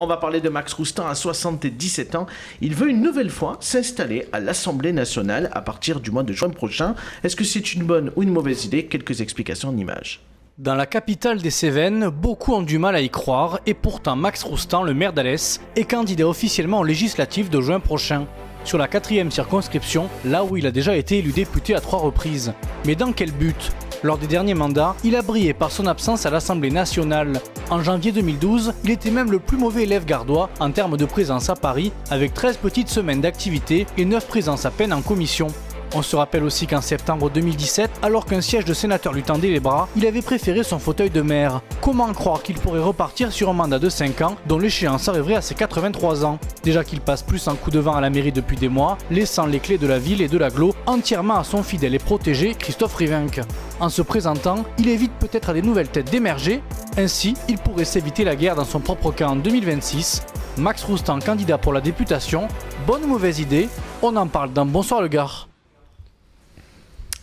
On va parler de Max Roustan à 77 ans. Il veut une nouvelle fois s'installer à l'Assemblée nationale à partir du mois de juin prochain. Est-ce que c'est une bonne ou une mauvaise idée? Quelques explications en images. Dans la capitale des Cévennes, beaucoup ont du mal à y croire et pourtant Max Roustan, le maire d'Alès, est candidat officiellement aux législatives de juin prochain. Sur la 4e circonscription, là où il a déjà été élu député à 3 reprises. Mais dans quel but? Lors des derniers mandats, il a brillé par son absence à l'Assemblée nationale. En janvier 2012, il était même le plus mauvais élève gardois en termes de présence à Paris, avec 13 petites semaines d'activité et 9 présences à peine en commission. On se rappelle aussi qu'en septembre 2017, alors qu'un siège de sénateur lui tendait les bras, il avait préféré son fauteuil de maire. Comment croire qu'il pourrait repartir sur un mandat de 5 ans dont l'échéance arriverait à ses 83 ans? Déjà qu'il passe plus en coup de vent à la mairie depuis des mois, laissant les clés de la ville et de l'agglo entièrement à son fidèle et protégé Christophe Rivenc. En se présentant, il évite peut-être à des nouvelles têtes d'émerger, ainsi il pourrait s'éviter la guerre dans son propre camp en 2026. Max Roustan candidat pour la députation, bonne ou mauvaise idée? On en parle dans Bonsoir le Gard.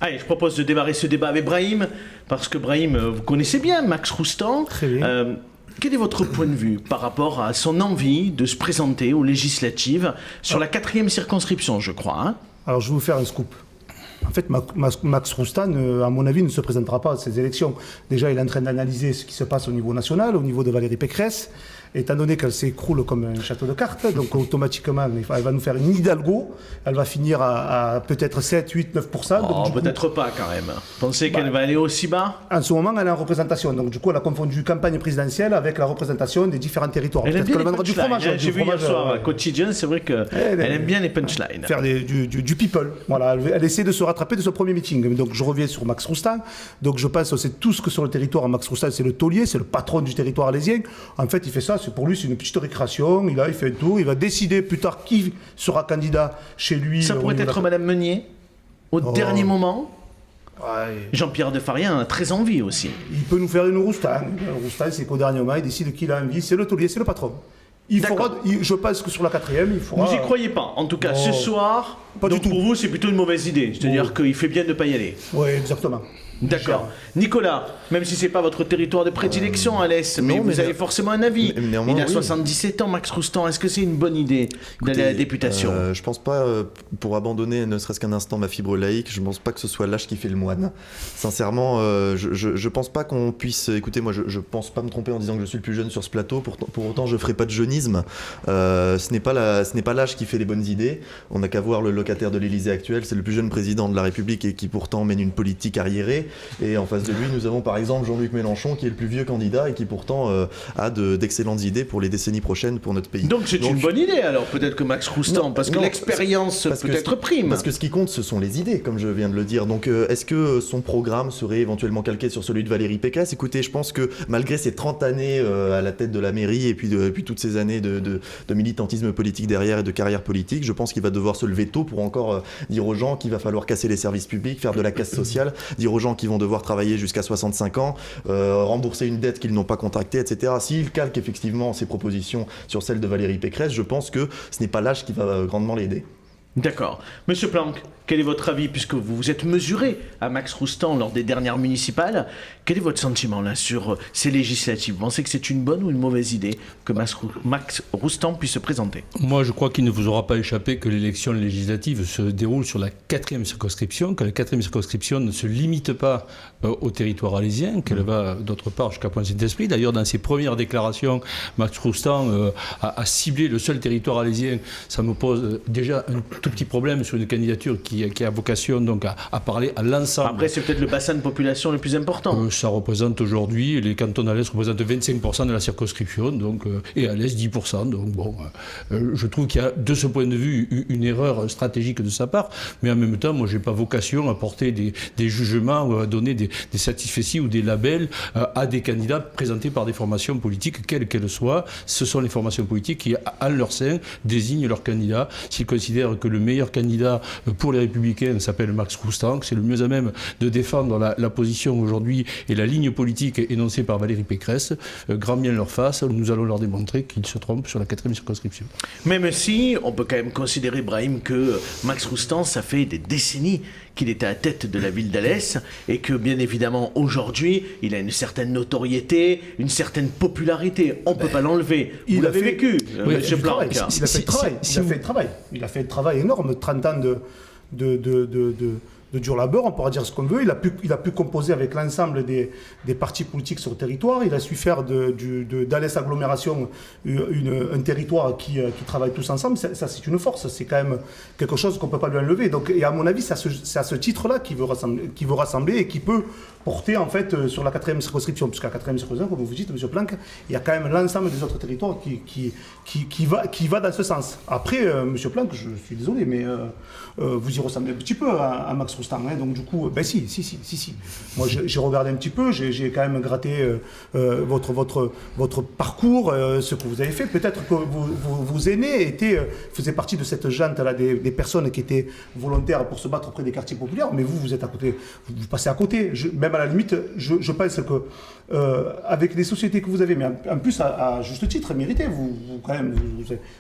Allez, je propose de démarrer ce débat avec Brahim, parce que Brahim, vous connaissez bien Max Roustan. Très bien. Quel est votre point de vue par rapport à son envie de se présenter aux législatives sur la 4e circonscription, je crois, hein? Alors, je vais vous faire un scoop. En fait, Max Roustan, à mon avis, ne se présentera pas à ces élections. Déjà, il est en train d'analyser ce qui se passe au niveau national, au niveau de Valérie Pécresse. Étant donné qu'elle s'écroule comme un château de cartes, donc automatiquement, elle va nous faire une Hidalgo. Elle va finir à peut-être 7, 8, 9%. Oh, peut-être pas quand même. Pensez qu'elle va aller aussi bas? En ce moment, elle est en représentation. Donc, du coup, elle a confondu campagne présidentielle avec la représentation des différents territoires. Elle aime bien les du fromage. punchlines. J'ai vu hier soir, quotidien, c'est vrai qu'elle aime bien les punchlines. Faire du people. Voilà, elle essaie de se rattraper de ce premier meeting. Donc, je reviens sur Max Roustan. Donc, je pense que c'est tout ce que sur le territoire, Max Roustan, c'est le taulier, c'est le patron du territoire alésien. En fait, il fait ça, pour lui, c'est une petite récréation. Il fait un tour. Il va décider plus tard qui sera candidat chez lui. Ça pourrait être Madame Meunier, au dernier moment. Ouais. Jean-Pierre Defarien a très envie aussi. Il peut nous faire une Roustan. Roustan, c'est qu'au dernier moment, il décide qui il a envie. C'est le taulier, c'est le patron. Je pense que sur la 4e, il faudra... Vous n'y croyez pas? En tout cas, ce soir, pas donc du tout. Pour vous, c'est plutôt une mauvaise idée. C'est-à-dire qu'il fait bien de ne pas y aller. Oui, exactement. D'accord. Nicolas, même si c'est pas votre territoire de prédilection, Alès, mais vous avez forcément un avis. Il a 77 ans, Max Roustan. Est-ce que c'est une bonne idée d'aller à la députation? Je pense pas, pour abandonner ne serait-ce qu'un instant ma fibre laïque, je pense pas que ce soit l'âge qui fait le moine. Sincèrement, je pense pas qu'on puisse... Écoutez, moi, je pense pas me tromper en disant que je suis le plus jeune sur ce plateau. Pour autant, je ferai pas de jeunisme. Ce n'est pas l'âge qui fait les bonnes idées. On n'a qu'à voir le locataire de l'Élysée actuel. C'est le plus jeune président de la République et qui pourtant mène une politique arriérée. Et en face de lui, nous avons par exemple Jean-Luc Mélenchon qui est le plus vieux candidat et qui pourtant a d'excellentes idées pour les décennies prochaines pour notre pays. Donc c'est une bonne idée alors, peut-être que Max Roustan, parce que l'expérience peut être prime. Parce que ce qui compte, ce sont les idées, comme je viens de le dire. Donc est-ce que son programme serait éventuellement calqué sur celui de Valérie Pécresse? Écoutez, je pense que malgré ses 30 années à la tête de la mairie et puis toutes ces années de militantisme politique derrière et de carrière politique, je pense qu'il va devoir se lever tôt pour encore dire aux gens qu'il va falloir casser les services publics, faire de la casse sociale, dire aux gens qui vont devoir travailler jusqu'à 65 ans, rembourser une dette qu'ils n'ont pas contractée, etc. S'il calque effectivement ses propositions sur celles de Valérie Pécresse, je pense que ce n'est pas l'âge qui va grandement l'aider. D'accord. Monsieur Planck, quel est votre avis, puisque vous vous êtes mesuré à Max Roustan lors des dernières municipales? Quel est votre sentiment là sur ces législatives? Vous pensez que c'est une bonne ou une mauvaise idée que Max Roustan puisse se présenter? Moi, je crois qu'il ne vous aura pas échappé que l'élection législative se déroule sur la 4e circonscription, que la 4e circonscription ne se limite pas au territoire alésien, qu'elle va d'autre part jusqu'à Pointe-Saint-Esprit. D'ailleurs, dans ses premières déclarations, Max Roustan a ciblé le seul territoire alésien. Ça me pose déjà un tout petit problème sur une candidature qui a vocation donc à parler à l'ensemble. Après, c'est peut-être le bassin de population le plus important. Ça représente aujourd'hui, les cantons d'Alès représentent 25% de la circonscription, donc, et Alès 10%. Donc bon, je trouve qu'il y a de ce point de vue une erreur stratégique de sa part, mais en même temps, moi, j'ai pas vocation à porter des jugements ou à donner des satisfecits ou des labels à des candidats présentés par des formations politiques, quelles qu'elles soient. Ce sont les formations politiques qui, à leur sein, désignent leurs candidats. S'ils considèrent que le meilleur candidat pour les Républicains s'appelle Max Roustan, que c'est le mieux à même de défendre la position aujourd'hui et la ligne politique énoncée par Valérie Pécresse, grand bien leur face, nous allons leur démontrer qu'ils se trompent sur la 4e circonscription. Même si on peut quand même considérer, Brahim, que Max Roustan, ça fait des décennies qu'il était à la tête de la ville d'Alès et que bien évidemment aujourd'hui il a une certaine notoriété, une certaine popularité. On ne peut pas l'enlever. Vous l'avez vécu, Monsieur Blanc. Il a fait le travail. Il a fait le travail énorme. 30 ans de dur labeur, on pourra dire ce qu'on veut. Il a pu composer avec l'ensemble des partis politiques sur le territoire. Il a su faire d'Alès Agglomération un territoire qui travaille tous ensemble. Ça, c'est une force. C'est quand même quelque chose qu'on ne peut pas lui enlever. Donc, et à mon avis, c'est à ce titre-là qu'il veut rassembler et qui peut porter en fait sur la 4e circonscription. Puisqu'à la 4e circonscription, comme vous dites, M. Planck, il y a quand même l'ensemble des autres territoires qui va dans ce sens. Après, M. Planck, je suis désolé, mais vous y ressemblez un petit peu à Max Roustan. Hein, donc du coup, ben si. Moi, j'ai regardé un petit peu, j'ai quand même gratté votre parcours, ce que vous avez fait. Peut-être que vos aînés faisaient partie de cette junte-là, des personnes qui étaient volontaires pour se battre auprès des quartiers populaires, mais vous êtes à côté, vous passez à côté. Même à la limite, je pense que avec les sociétés que vous avez, mais en plus à juste titre, méritez,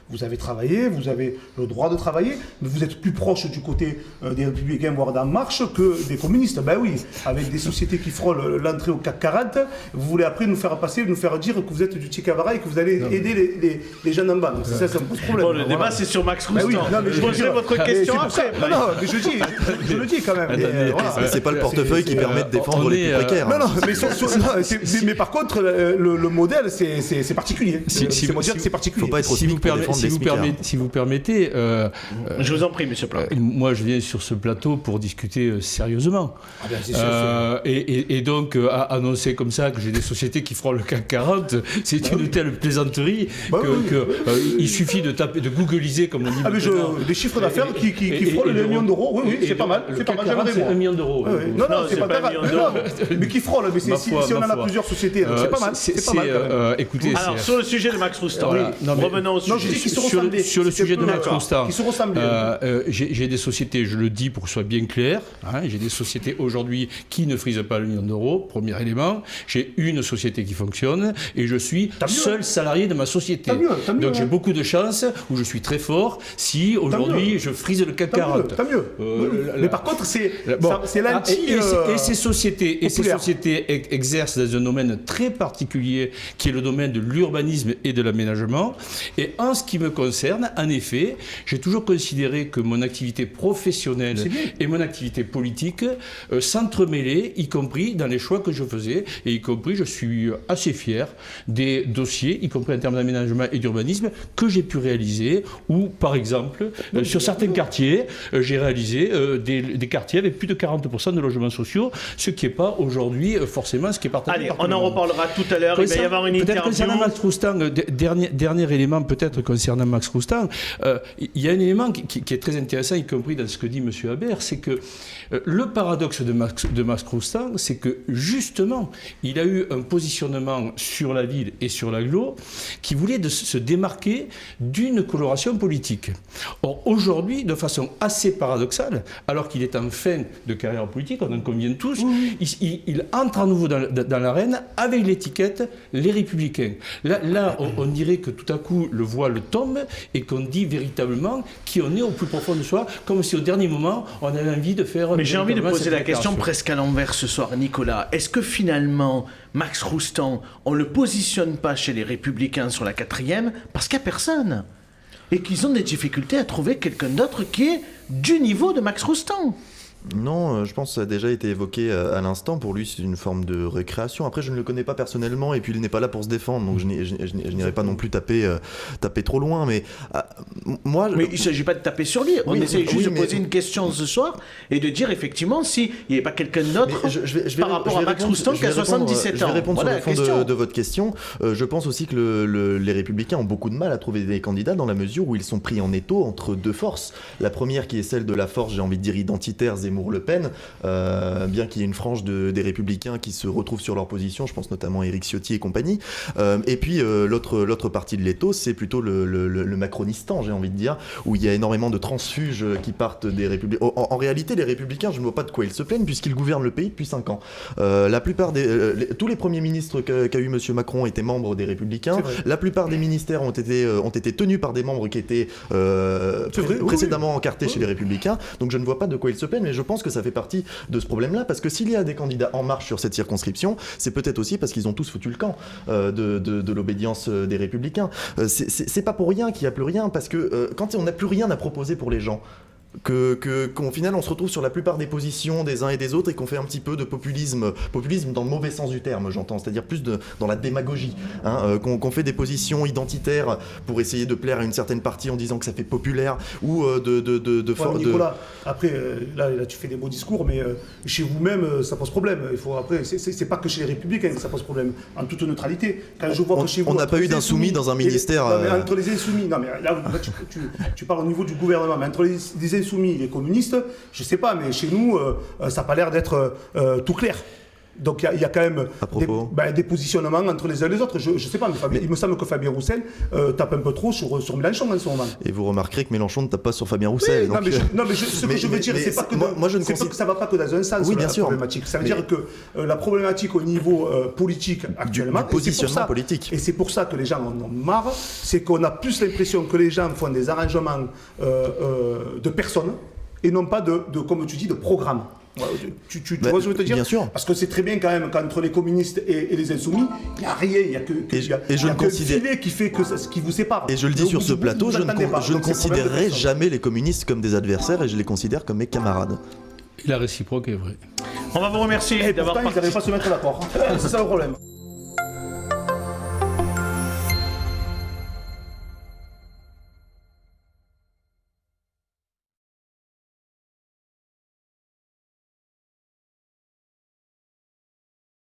vous avez travaillé, vous avez le droit de travailler, mais vous êtes plus proche du côté des Républicains, voire d'En Marche, que des communistes. Ben oui, avec des sociétés qui frôlent l'entrée au CAC 40, vous voulez après nous faire passer, nous faire dire que vous êtes du Che Guevara et que vous allez aider les jeunes en bas. Donc ça me pose problème. Bon, le débat, c'est sur Max Roustan. Oui, je poserai votre question après. Non, mais je le dis quand même. C'est pas le portefeuille qui permet de défendre les plus précaires. Non, mais par contre, le modèle, c'est particulier. C'est particulier. Faut pas être aussi pour défendre les smicards. Si vous permettez, je vous en prie, Monsieur Planck. moi je viens sur ce plateau pour discuter sérieusement. Ah bien, c'est sûr. Et donc annoncer comme ça que j'ai des sociétés qui feront le CAC 40, c'est une telle plaisanterie il suffit de taper, de googliser comme on dit. Ah mais des chiffres d'affaires qui frôlent les millions d'euros. Oui, c'est pas mal. C'est pas mal. C'est 1 million d'euros. Non, c'est pas grave. Mais qui frôle. Mais si on en a plusieurs sociétés, c'est pas mal. C'est pas mal quand même. Écoutez, alors sur le sujet de Max Roustan, revenons au sujet. Non, je dis qu'ils se ressemblent. Sur le sujet de Max Roustan, qui se ressemblent. j'ai des sociétés, je le dis pour que ce soit bien clair, j'ai des sociétés aujourd'hui qui ne frisent pas le million d'euros, premier élément. J'ai une société qui fonctionne et je suis seul salarié de ma société. Donc j'ai beaucoup de chance où je suis très fort si aujourd'hui je frise le CAC 40. Tant mieux. Mais par contre, c'est l'anti. Et ces sociétés exercent dans un domaine très particulier qui est le domaine de l'urbanisme et de l'aménagement. Et en ce qui me concerne, en effet, j'ai toujours considéré que mon activité professionnelle et mon activité politique s'entremêlaient, y compris dans les choix que je faisais, et y compris, je suis assez fier des dossiers, y compris en termes d'aménagement et d'urbanisme, que j'ai pu réaliser, ou par exemple, sur certains quartiers, j'ai réalisé des quartiers avec plus de 40% de logements sociaux, ce qui n'est pas aujourd'hui forcément ce qui est partagé. Allez, on en reparlera tout à l'heure, il va y avoir une interview. Concernant Max Roustan, dernier élément peut-être concernant Max Roustan, il y a un élément qui est très intéressant, y compris dans ce que dit M. Habert, c'est que le paradoxe de Max Roustan, c'est que justement, il a eu un positionnement sur la ville et sur l'agglo qui voulait se démarquer d'une coloration politique. Or, aujourd'hui, de façon assez paradoxale, alors qu'il est en fin de carrière politique, on en convient tous, il entre à nouveau dans l'arène avec l'étiquette Les Républicains. Là on dirait que tout à coup le voile tombe et qu'on dit véritablement qui on est au plus profond de soi, comme si au dernier moment on avait envie de faire... Mais j'ai envie de poser la question presque à l'envers ce soir, Nicolas. Est-ce que finalement, Max Roustan, on ne le positionne pas chez les Républicains sur la 4e parce qu'il n'y a personne et qu'ils ont des difficultés à trouver quelqu'un d'autre qui est du niveau de Max Roustan? Non, je pense que ça a déjà été évoqué à l'instant. Pour lui, c'est une forme de récréation. Après, je ne le connais pas personnellement et puis il n'est pas là pour se défendre, donc je n'irai pas non plus taper trop loin. Mais moi, mais il ne s'agit pas de taper sur lui. On essaie juste de poser une question ce soir et de dire effectivement s'il n'y avait pas quelqu'un d'autre par rapport à Max Roustan qui a 77 ans. Je vais répondre sur le fond de votre question. Je pense aussi que les Républicains ont beaucoup de mal à trouver des candidats dans la mesure où ils sont pris en étau entre deux forces. La première qui est celle de la force, j'ai envie de dire identitaire, Le Pen, bien qu'il y ait une frange des Républicains qui se retrouvent sur leur position, je pense notamment à Éric Ciotti et compagnie. Et puis l'autre partie de l'étau, c'est plutôt le macronistan, j'ai envie de dire, où il y a énormément de transfuges qui partent des Républicains. En réalité, les Républicains, je ne vois pas de quoi ils se plaignent, puisqu'ils gouvernent le pays depuis 5 ans. La plupart tous les premiers ministres qu'a eu M. Macron étaient membres des Républicains. La plupart des ministères ont été tenus par des membres qui étaient précédemment encartés chez les Républicains. Donc je ne vois pas de quoi ils se plaignent, mais je pense que ça fait partie de ce problème-là, parce que s'il y a des candidats En Marche sur cette circonscription, c'est peut-être aussi parce qu'ils ont tous foutu le camp de l'obédience des Républicains. C'est pas pour rien qu'il n'y a plus rien, parce que quand on n'a plus rien à proposer pour les gens, qu'au final on se retrouve sur la plupart des positions des uns et des autres et qu'on fait un petit peu de populisme dans le mauvais sens du terme, j'entends, c'est-à-dire plus dans la démagogie, qu'on fait des positions identitaires pour essayer de plaire à une certaine partie en disant que ça fait populaire ou Nicolas, après là tu fais des beaux discours, mais chez vous-même ça pose problème. Après c'est pas que chez les Républicains que ça pose problème, en toute neutralité. Quand je vois que chez vous, on n'a pas eu d'insoumis dans un ministère. Non, mais entre les insoumis, non mais là tu parles au niveau du gouvernement, mais entre les insoumis, les communistes, je sais pas, mais chez nous, ça n'a pas l'air d'être tout clair. Donc il y a quand même des positionnements entre les uns et les autres. Je sais pas, mais il me semble que Fabien Roussel tape un peu trop sur Mélenchon en ce moment. Et vous remarquerez que Mélenchon ne tape pas sur Fabien Roussel. Oui, ce que je veux dire, c'est pas que que ça va pas que dans un sens. Oui, bien sûr. Problématique. Ça veut dire que la problématique au niveau politique actuellement, du positionnement politique. Et c'est pour ça que les gens en ont marre, c'est qu'on a plus l'impression que les gens font des arrangements de personnes et non pas comme tu dis, de programmes. Tu vois ce que je veux te dire ? Bien sûr. Parce que c'est très bien quand même qu'entre les communistes et les insoumis, il n'y a rien, il n'y a que le filet qui fait ce qui vous sépare. Et je le dis sur ce plateau, je ne considérerai jamais les communistes comme des adversaires et je les considère comme mes camarades. Et la réciproque est vraie. On va vous remercier d'avoir participé. Ils n'arrivent pas à se mettre d'accord. C'est ça le problème.